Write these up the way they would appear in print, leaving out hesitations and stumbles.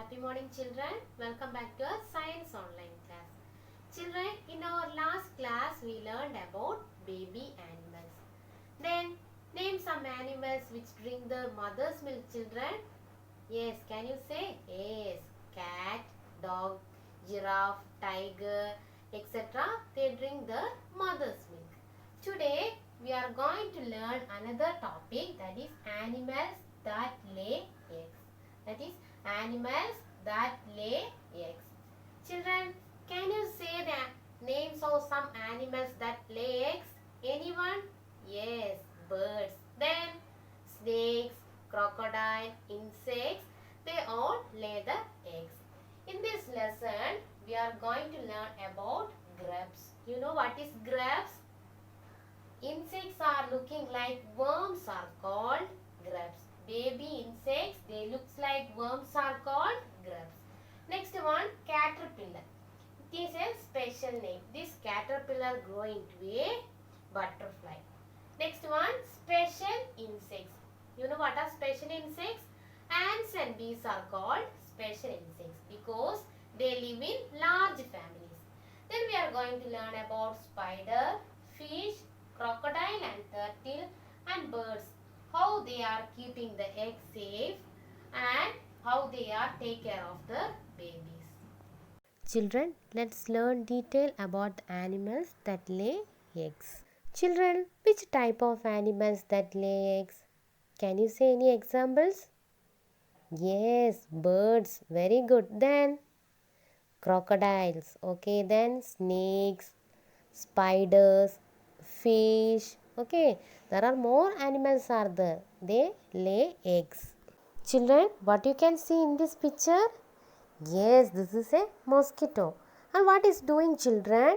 Happy morning children. Welcome back to our science online class. Children, in our last class we learned about baby animals. Then name some animals which drink the mother's milk, children. Yes, can you say? Yes, cat, dog, giraffe, tiger, etc. They drink the mother's milk. Today we are going to learn another topic, that is animals that lay eggs. That is animals that lay eggs. Children, can you say the names of some animals that lay eggs? Anyone? Yes, birds. Then snakes, crocodile, insects, they all lay the eggs. In this lesson, we are going to learn about grubs. You know what is grubs? Insects are looking like worms are called grubs. Baby insects, they looks like worms are called grubs. Next one, caterpillar. It is a special name. This caterpillar grow into a butterfly. Next one, special insects. You know what are special insects? Ants and bees are called special insects because they live in large families. Then we are going to learn about spider, fish, crocodile and turtle and birds. How they are keeping the eggs safe and how they are take care of the babies. Children, let's learn detail about animals that lay eggs. Children, which type of animals that lay eggs? Can you say any examples? Yes, birds. Very good. Then crocodiles. Okay, then snakes, spiders, fish. Okay, there are more animals are there. They lay eggs. Children, what you can see in this picture? Yes, this is a mosquito. And what is doing, children?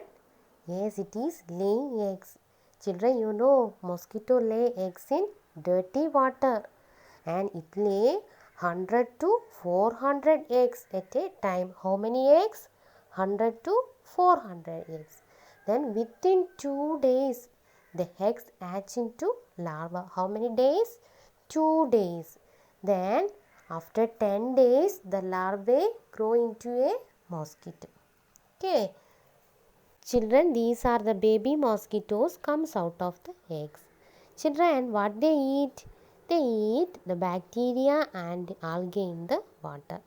Yes, it is laying eggs. Children, you know mosquito lay eggs in dirty water and it lay 100 to 400 eggs at a time. How many eggs? 100 to 400 eggs. Then within 2 days, the eggs hatch into larva. How many days? 2 days. Then after 10 days, the larvae grow into a mosquito. Okay. Children, these are the baby mosquitoes comes out of the eggs. Children, what they eat? They eat the bacteria and algae in the water.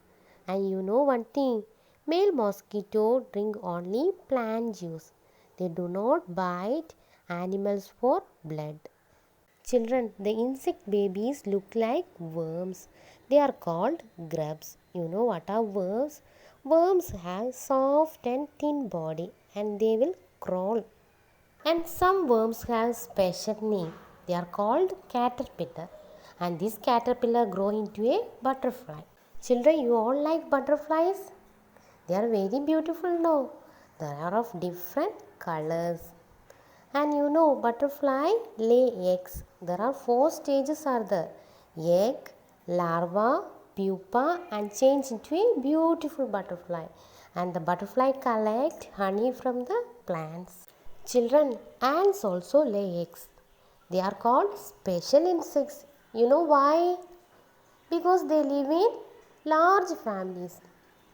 And you know one thing, male mosquito drink only plant juice. They do not bite animals for blood. Children, the insect babies look like worms. They are called grubs. You know what are worms? Worms have soft and thin body and they will crawl. And some worms have special name. They are called caterpillar. And this caterpillar grow into a butterfly. Children, you all like butterflies? They are very beautiful now. They are of different colors. And you know butterfly lay eggs. There are 4 stages are there. Egg, larva, pupa and change into a beautiful butterfly. And the butterfly collect honey from the plants. Children, ants also lay eggs. They are called special insects. You know why? Because they live in large families.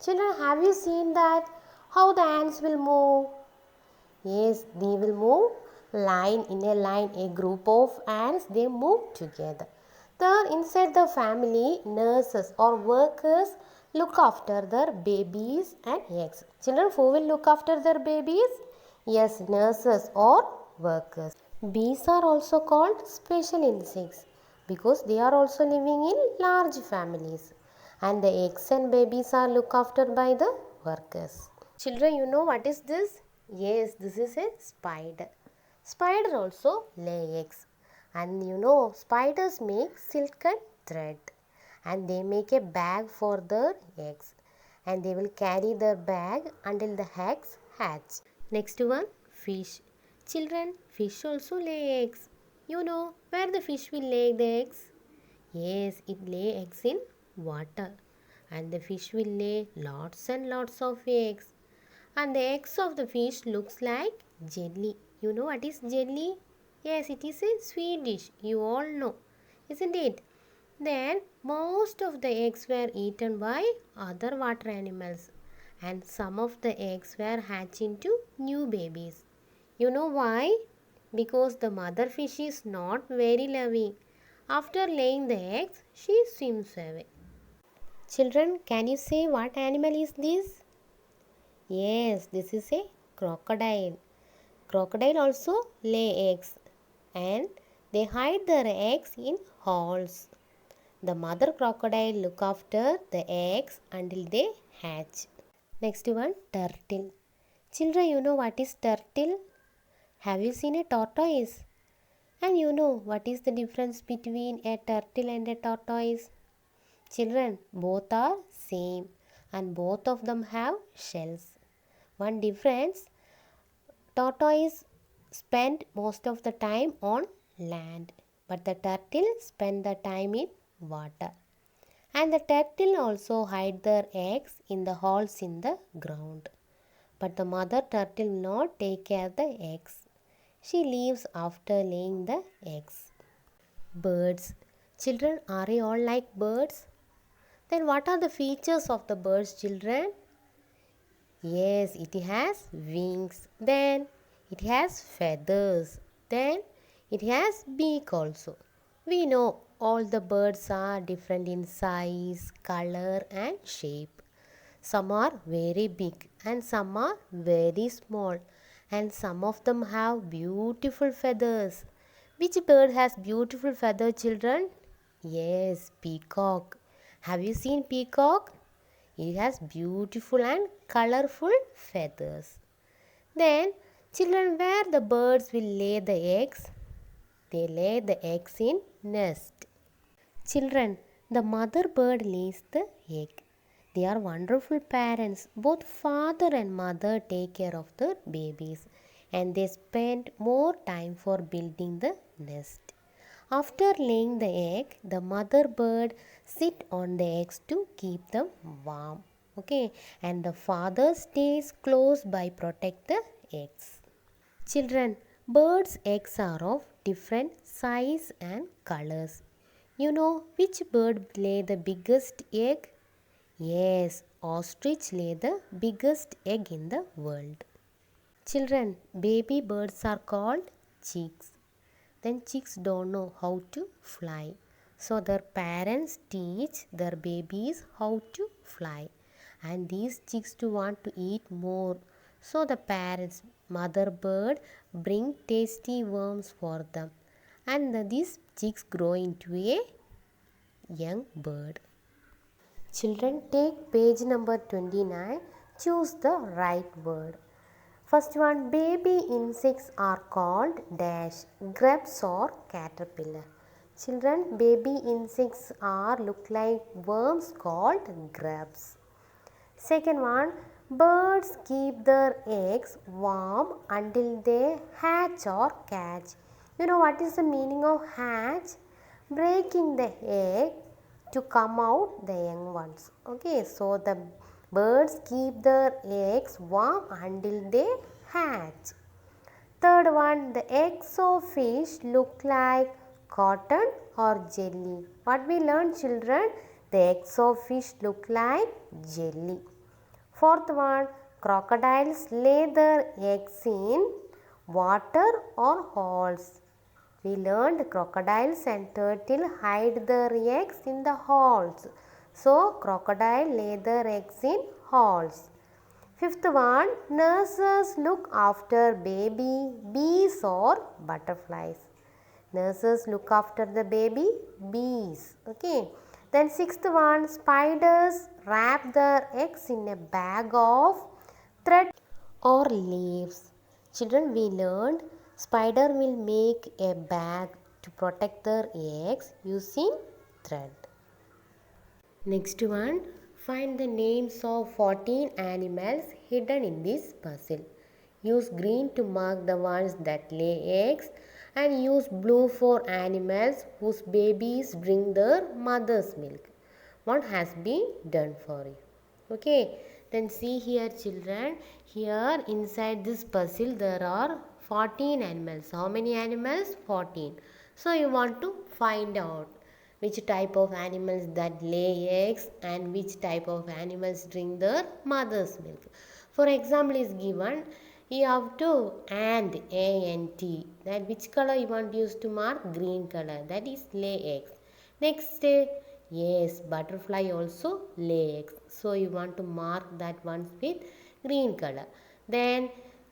Children, have you seen that? How the ants will move? Yes, they will move line in a line. A group of ants, they move together. There inside the family, nurses or workers look after their babies and eggs. Children, who will look after their babies? Yes, nurses or workers. Bees are also called special insects because they are also living in large families. And the eggs and babies are looked after by the workers. Children, you know what is this? Yes, this is a spider. Spider also lay eggs. And you know, spiders make silk and thread. And they make a bag for their eggs. And they will carry their bag until the eggs hatch. Next one, fish. Children, fish also lay eggs. You know where the fish will lay the eggs? Yes, it lay eggs in water. And the fish will lay lots and lots of eggs. And the eggs of the fish looks like jelly. You know what is jelly? Yes, it is a sweet dish. You all know, isn't it? Then most of the eggs were eaten by other water animals and some of the eggs were hatched into new babies. You know why? Because the mother fish is not very loving. After laying the eggs, she swims away. Children, can you say what animal is this? Yes, this is a crocodile. Crocodile also lay eggs and they hide their eggs in holes. The mother crocodile look after the eggs until they hatch. Next one, turtle. Children, you know what is turtle? Have you seen a tortoise? And you know what is the difference between a turtle and a tortoise? Children, both are same and both of them have shells. One difference, tortoise spend most of the time on land, but the turtle spend the time in water. And the turtle also hide their eggs in the holes in the ground. But the mother turtle will not take care of the eggs. She leaves after laying the eggs. Birds. Children, are you all like birds? Then what are the features of the bird's children? Yes, it has wings. Then it has feathers. Then it has beak also. We know all the birds are different in size, color and shape. Some are very big and some are very small and some of them have beautiful feathers. Which bird has beautiful feather, children? Yes, peacock. Have you seen peacock? It has beautiful and colorful feathers. Then, children, where the birds will lay the eggs? They lay the eggs in nest. Children, the mother bird lays the egg. They are wonderful parents. Both father and mother take care of their babies and they spend more time for building the nest. After laying the egg, the mother bird sit on the eggs to keep them warm. Okay, and the father stays close by protect the eggs. Children, birds' eggs are of different size and colors. You know which bird lay the biggest egg? Yes, ostrich lay the biggest egg in the world. Children, baby birds are called chicks. Then chicks don't know how to fly. So their parents teach their babies how to fly. And these chicks do want to eat more. So the parents, mother bird, bring tasty worms for them. And these chicks grow into a young bird. Children, take page number 29. Choose the right word. First one, baby insects are called dash, grubs or caterpillar. Children, baby insects are look like worms called grubs. Second one, birds keep their eggs warm until they hatch or catch. You know what is the meaning of hatch? Breaking the egg to come out the young ones. Okay, so the birds keep their eggs warm until they hatch. Third one, the eggs of fish look like cotton or jelly. What we learned, children? The eggs of fish look like jelly. Fourth one, crocodiles lay their eggs in water or holes. We learned crocodiles and turtle hide their eggs in the holes. So, crocodile lay their eggs in holes. Fifth one, nurses look after baby bees or butterflies. Nurses look after the baby bees. Okay. Then sixth one, spiders wrap their eggs in a bag of thread or leaves. Children, we learned spider will make a bag to protect their eggs using thread. Next one, find the names of 14 animals hidden in this puzzle. Use green to mark the ones that lay eggs and use blue for animals whose babies drink their mother's milk. What has been done for you? Okay, then see here children, here inside this puzzle there are 14 animals. How many animals? 14. So you want to find out. which type of animals that lay eggs and which type of animals drink their mother's milk. For example is given, you have to ant, A-N-T, that which color you want to use to mark? Green color, that is lay eggs. Next, yes, butterfly also lay eggs. So you want to mark that one with green color. Then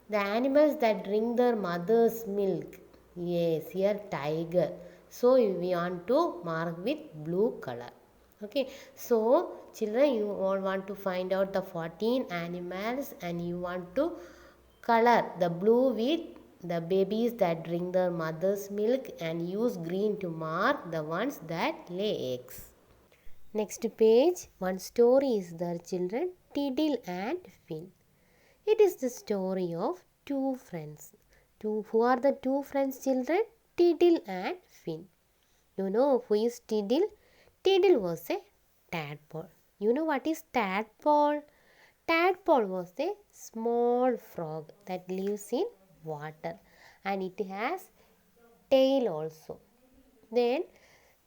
the animals that drink their mother's milk. Yes, here tiger. So we want to mark with blue color. Okay, so children, you all want to find out the 14 animals and you want to color the blue with the babies that drink their mother's milk and use green to mark the ones that lay eggs. Next page, one story is there, children, Tiddle and Finn. It is the story of two friends. Who are the two friends, children? Tiddle and Finn. You know who is Tiddle? Tiddle was a tadpole. You know what is tadpole? Tadpole was a small frog that lives in water and it has tail also. Then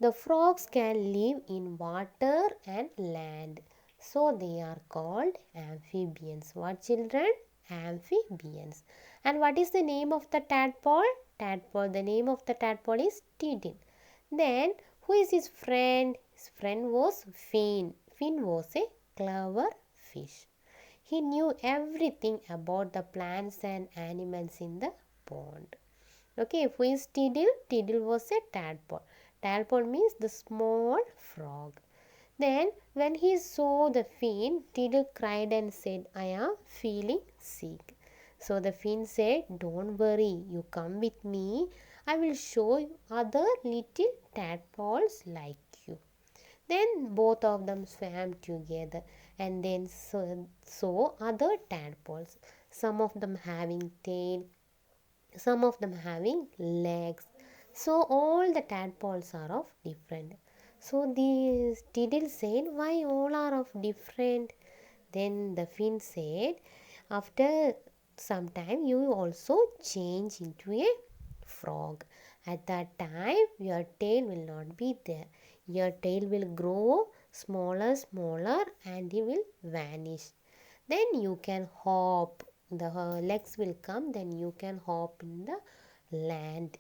the frogs can live in water and land. So they are called amphibians. What, children? Amphibians. And what is the name of the tadpole? Tadpole. The name of the tadpole is Tiddle. Then who is his friend? His friend was Finn. Finn was a clever fish. He knew everything about the plants and animals in the pond. Okay, who is Tiddle? Tiddle was a tadpole. Tadpole means the small frog. Then when he saw the Finn, Tiddle cried and said, I am feeling sick. So the Finn said, don't worry, you come with me. I will show you other little tadpoles like you. Then both of them swam together and then saw other tadpoles, some of them having tail, some of them having legs. So all the tadpoles are of different. So the Tiddle said, why all are of different? Then the Finn said, after some time you also change into a frog. At that time your tail will not be there. Your tail will grow smaller and it will vanish. Then you can hop. The legs will come, then you can hop in the land.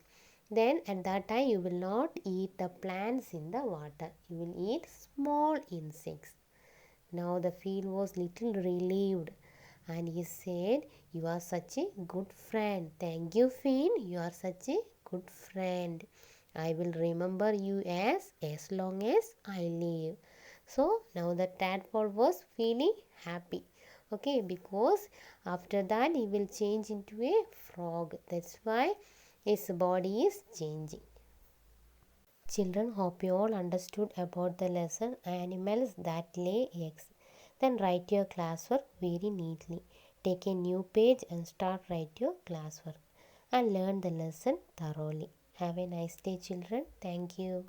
Then at that time you will not eat the plants in the water. You will eat small insects. Now the field was little relieved and he said, you are such a good friend. Thank you, Finn. You are such a good friend. I will remember you as long as I live. So now the tadpole was feeling happy. Okay, because after that he will change into a frog. That's why his body is changing. Children, hope you all understood about the lesson animals that lay eggs. Then write your classwork very neatly. Take a new page and start write your classwork and learn the lesson thoroughly. Have a nice day, children. Thank you.